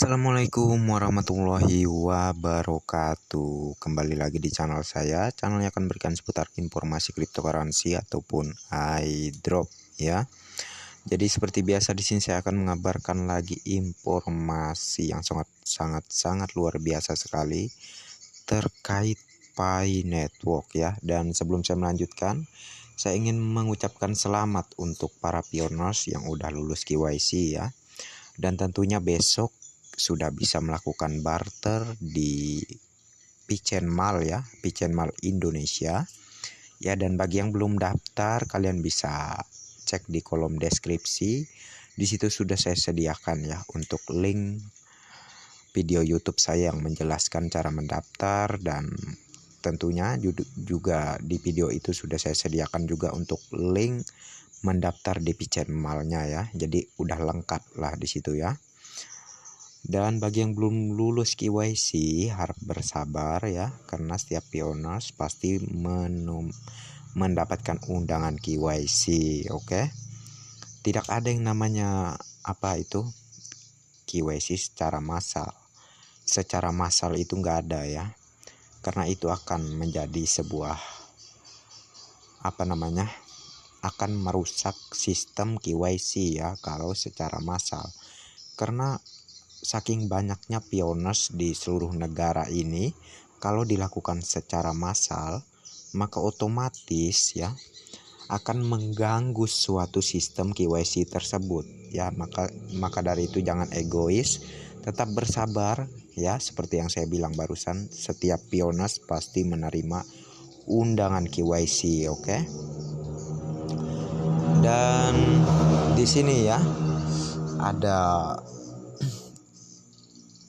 Assalamualaikum warahmatullahi wabarakatuh. Kembali lagi di channel saya. Channel yang akan berikan seputar informasi cryptocurrency ataupun airdrop ya. Jadi seperti biasa di sini saya akan mengabarkan lagi informasi yang sangat luar biasa sekali terkait Pi Network ya. Dan sebelum saya melanjutkan, saya ingin mengucapkan selamat untuk para pioners yang udah lulus KYC ya. Dan tentunya besok sudah bisa melakukan barter di Picenmal ya, Picenmal Indonesia ya. Dan bagi yang belum daftar, kalian bisa cek di kolom deskripsi. Di situ sudah saya sediakan ya untuk link video YouTube saya yang menjelaskan cara mendaftar, dan tentunya juga di video itu sudah saya sediakan juga untuk link mendaftar di Picenmalnya ya. Jadi udah lengkap lah di situ ya. Dan bagi yang belum lulus KYC harap bersabar ya, karena setiap pioners pasti mendapatkan undangan KYC. Oke. Tidak ada yang namanya KYC secara massal. Secara massal itu nggak ada ya, karena itu akan menjadi sebuah akan merusak sistem KYC ya kalau secara massal. Karena saking banyaknya pioners di seluruh negara ini, kalau dilakukan secara massal maka otomatis ya akan mengganggu suatu sistem KYC tersebut ya. Maka dari itu jangan egois, tetap bersabar ya. Seperti yang saya bilang barusan, setiap pioners pasti menerima undangan KYC, oke? Dan di sini ya ada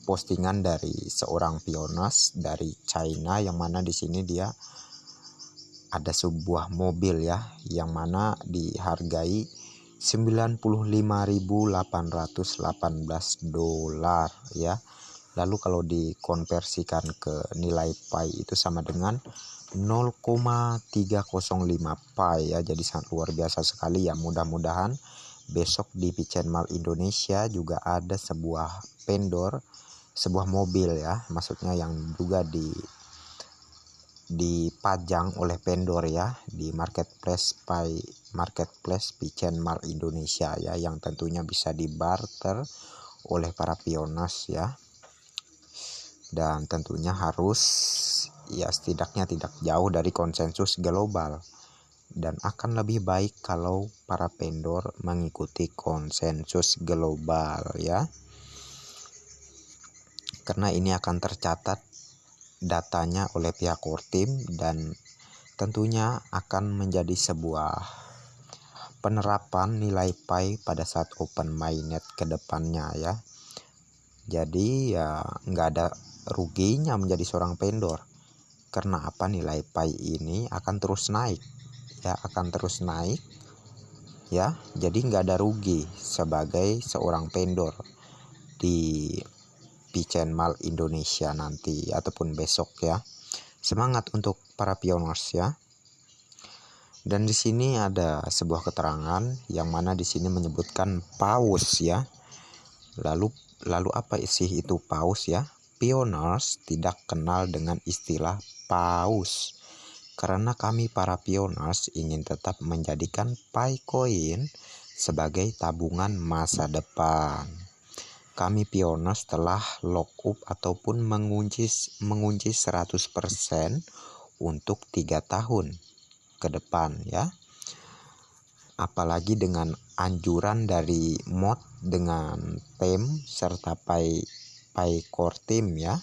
postingan dari seorang pioners dari China, yang mana di sini dia ada sebuah mobil ya, yang mana dihargai $95.818 ya. Lalu kalau dikonversikan ke nilai Pi itu sama dengan 0,305 Pi ya. Jadi sangat luar biasa sekali ya. Mudah-mudahan besok di Picenmal Indonesia juga ada sebuah sebuah mobil ya, maksudnya yang juga dipajang oleh vendor ya di marketplace Picenmal Indonesia ya, yang tentunya bisa dibarter oleh para pioners ya. Dan tentunya harus ya setidaknya tidak jauh dari konsensus global, dan akan lebih baik kalau para vendor mengikuti konsensus global ya, karena ini akan tercatat datanya oleh pihak core team, dan tentunya akan menjadi sebuah penerapan nilai Pi pada saat open mainnet ke depannya ya. Jadi ya nggak ada ruginya menjadi seorang vendor, karena nilai Pi ini akan terus naik ya. Jadi nggak ada rugi sebagai seorang vendor di Picenmal Indonesia nanti ataupun besok ya. Semangat untuk para pioners ya. Dan di sini ada sebuah keterangan yang mana di sini menyebutkan paus ya. Lalu apa sih itu paus ya? Pioners tidak kenal dengan istilah paus, karena kami para pioners ingin tetap menjadikan Picoin sebagai tabungan masa depan. Kami pioners telah lockup ataupun mengunci 100% untuk 3 tahun ke depan ya. Apalagi dengan anjuran dari mod dengan TEM serta Pi Core Team ya,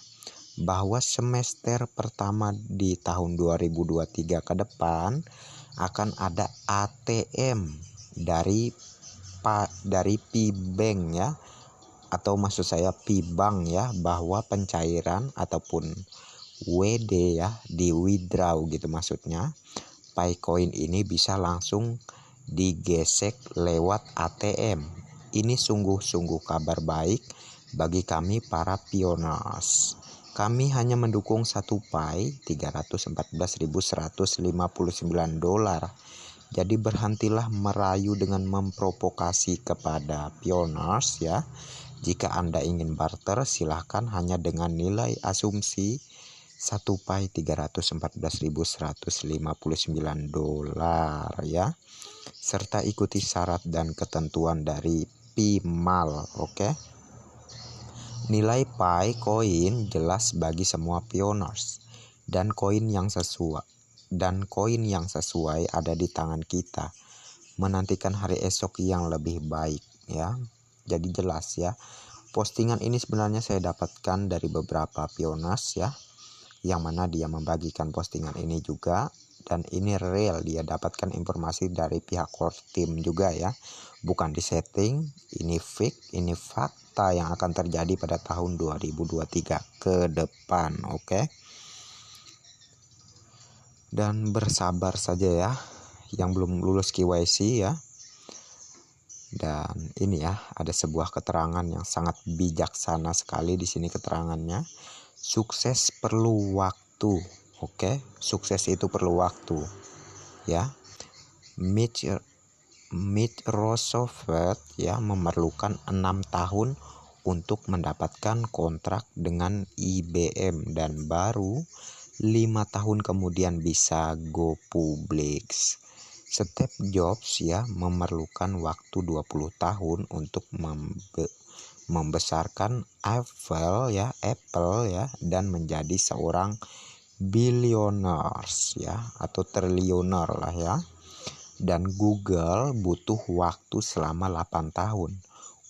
bahwa semester pertama di tahun 2023 ke depan akan ada ATM dari P-Bank ya, atau maksud saya P-Bank ya, bahwa pencairan ataupun WD ya, di withdraw gitu maksudnya, Picoin ini bisa langsung digesek lewat ATM. Ini sungguh kabar baik bagi kami para pioners. Kami hanya mendukung satu Pi $314.159. Jadi berhentilah merayu dengan memprovokasi kepada pioners ya. Jika Anda ingin barter, silahkan hanya dengan nilai asumsi 1 pi $314.159 ya, serta ikuti syarat dan ketentuan dari PIMAL. Oke. Nilai pi koin jelas bagi semua pioners, dan koin yang sesuai ada di tangan kita, menantikan hari esok yang lebih baik ya. Jadi jelas ya. Postingan ini sebenarnya saya dapatkan dari beberapa pioners ya, yang mana dia membagikan postingan ini juga, dan ini real, dia dapatkan informasi dari pihak core team juga ya, bukan disetting. Ini fake, ini fakta yang akan terjadi pada tahun 2023 ke depan. Oke. Dan bersabar saja ya yang belum lulus KYC ya. Dan ini ya, ada sebuah keterangan yang sangat bijaksana sekali di sini keterangannya. Sukses perlu waktu. Oke, sukses itu perlu waktu ya. Microsoft ya memerlukan 6 tahun untuk mendapatkan kontrak dengan IBM, dan baru 5 tahun kemudian bisa go public. Steve Jobs ya memerlukan waktu 20 tahun untuk membesarkan Apple ya, dan menjadi seorang billionaires ya, atau triliuner lah ya. Dan Google butuh waktu selama 8 tahun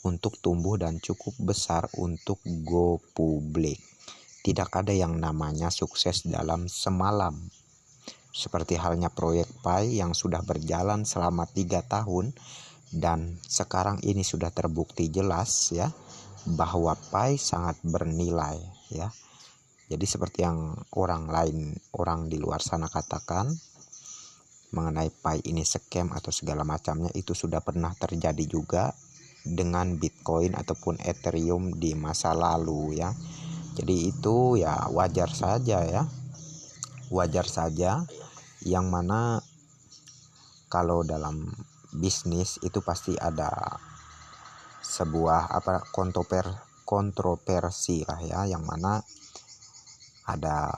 untuk tumbuh dan cukup besar untuk go public. Tidak ada yang namanya sukses dalam semalam. Seperti halnya proyek Pi yang sudah berjalan selama 3 tahun, dan sekarang ini sudah terbukti jelas ya bahwa Pi sangat bernilai ya. Jadi seperti yang orang di luar sana katakan mengenai Pi ini scam atau segala macamnya, itu sudah pernah terjadi juga dengan Bitcoin ataupun Ethereum di masa lalu ya. Jadi itu ya wajar saja ya. Wajar saja, yang mana kalau dalam bisnis itu pasti ada sebuah kontroversi lah ya, yang mana ada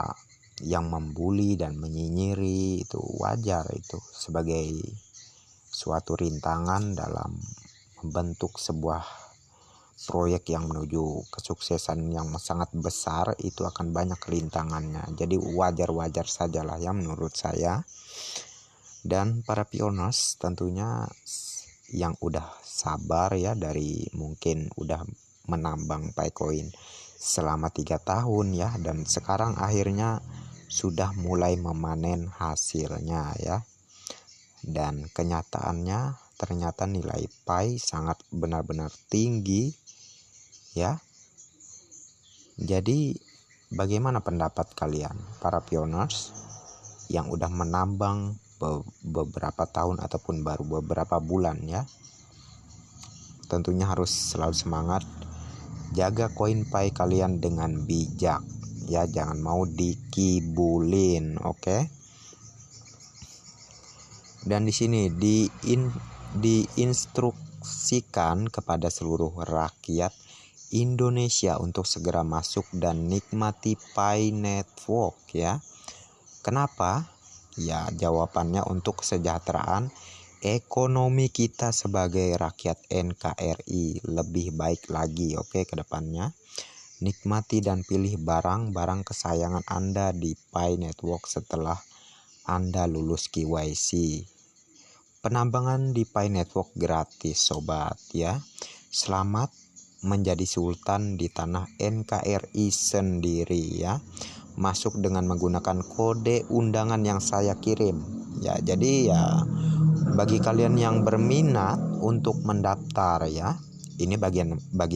yang membuli dan menyinyiri. Itu wajar, itu sebagai suatu rintangan dalam membentuk sebuah proyek yang menuju kesuksesan yang sangat besar. Itu akan banyak rintangannya, jadi wajar-wajar sajalah ya menurut saya. Dan para pioners tentunya yang udah sabar ya, dari mungkin udah menambang Picoin selama 3 tahun ya, dan sekarang akhirnya sudah mulai memanen hasilnya ya. Dan kenyataannya ternyata nilai Pi sangat benar-benar tinggi ya. Jadi bagaimana pendapat kalian para pioners yang udah menambang beberapa tahun ataupun baru beberapa bulan ya? Tentunya harus selalu semangat, jaga koin Pi kalian dengan bijak ya, jangan mau dikibulin, oke? Dan di sini diinstruksikan kepada seluruh rakyat Indonesia untuk segera masuk dan nikmati Pi Network ya. Kenapa? Ya, jawabannya untuk kesejahteraan ekonomi kita sebagai rakyat NKRI lebih baik lagi, oke, ke depannya. Nikmati dan pilih barang-barang kesayangan Anda di Pi Network setelah Anda lulus KYC. Penambangan di Pi Network gratis sobat ya. Selamat menjadi sultan di tanah NKRI sendiri ya. Masuk dengan menggunakan kode undangan yang saya kirim ya. Jadi ya, bagi kalian yang berminat untuk mendaftar ya, ini bagi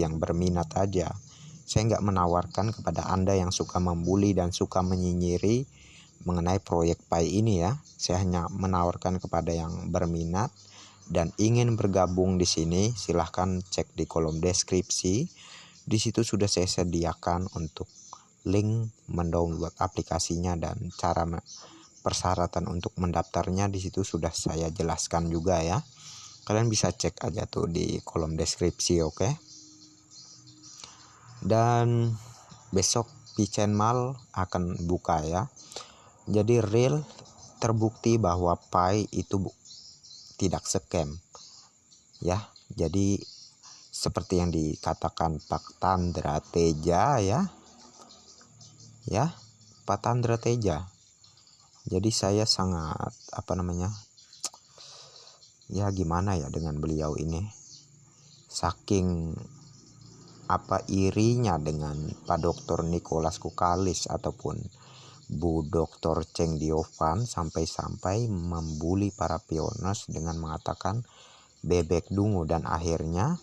yang berminat aja. Saya nggak menawarkan kepada Anda yang suka membuli dan suka menyinyiri mengenai proyek Pi ini ya. Saya hanya menawarkan kepada yang berminat dan ingin bergabung di sini. Silahkan cek di kolom deskripsi. Di situ sudah saya sediakan untuk link mendownload aplikasinya, dan cara persyaratan untuk mendaftarnya di situ sudah saya jelaskan juga ya. Kalian bisa cek aja tuh di kolom deskripsi, oke? Dan besok Pichen Mall akan buka ya. Jadi real terbukti bahwa Pi itu tidak scam ya. Jadi seperti yang dikatakan Pak Tandra Teja ya, Pak Tandra Teja. Jadi saya sangat ya gimana ya dengan beliau ini, saking irinya dengan Pak Dr. Nicholas Kukalis ataupun Bu Dr. Cheng Diovan sampai-sampai membuli para pioners dengan mengatakan bebek dungu, dan akhirnya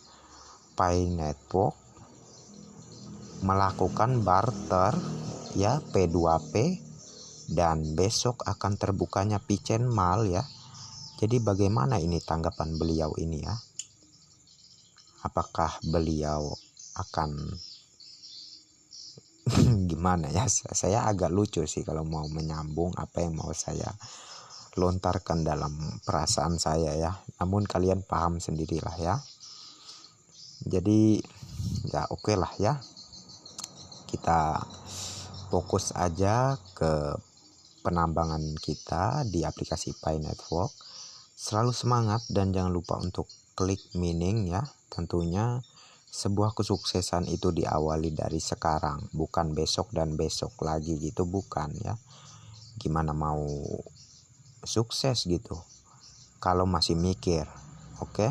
Pi Network melakukan barter ya, P2P, dan besok akan terbukanya Pichen Mall ya. Jadi bagaimana ini tanggapan beliau ini ya? Apakah beliau akan gimana ya? Saya agak lucu sih kalau mau menyambung apa yang mau saya lontarkan dalam perasaan saya ya. Namun kalian paham sendirilah ya. Jadi ya oke lah ya. Kita fokus aja ke penambangan kita di aplikasi Pi Network. Selalu semangat dan jangan lupa untuk klik meaning ya. Tentunya sebuah kesuksesan itu diawali dari sekarang, bukan besok dan besok lagi gitu, bukan ya. Gimana mau sukses gitu kalau masih mikir? Oke?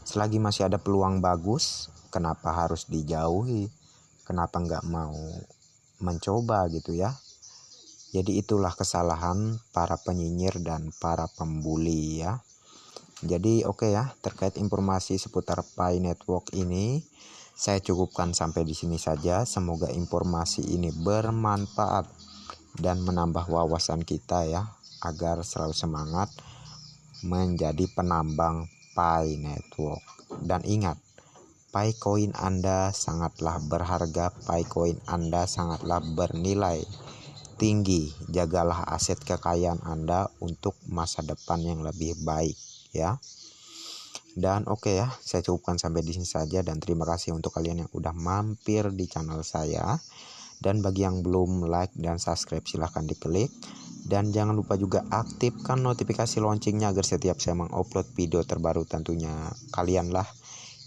Selagi masih ada peluang bagus, kenapa harus dijauhi? Kenapa nggak mau mencoba gitu ya? Jadi itulah kesalahan para penyinyir dan para pembuli ya. Jadi oke ya, terkait informasi seputar Pi Network ini saya cukupkan sampai di sini saja. Semoga informasi ini bermanfaat dan menambah wawasan kita ya, agar selalu semangat menjadi penambang Pi Network. Dan ingat, Pi Coin Anda sangatlah berharga, Pi Coin Anda sangatlah bernilai tinggi. Jagalah aset kekayaan Anda untuk masa depan yang lebih baik ya. Dan oke ya, saya cukupkan sampai di sini saja, dan terima kasih untuk kalian yang udah mampir di channel saya. Dan bagi yang belum like dan subscribe silahkan diklik, dan jangan lupa juga aktifkan notifikasi loncengnya agar setiap saya mengupload video terbaru tentunya kalianlah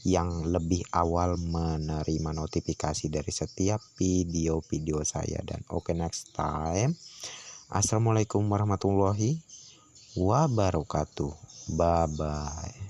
yang lebih awal menerima notifikasi dari setiap video-video saya. Dan oke, next time. Assalamualaikum warahmatullahi wabarakatuh. Bye bye.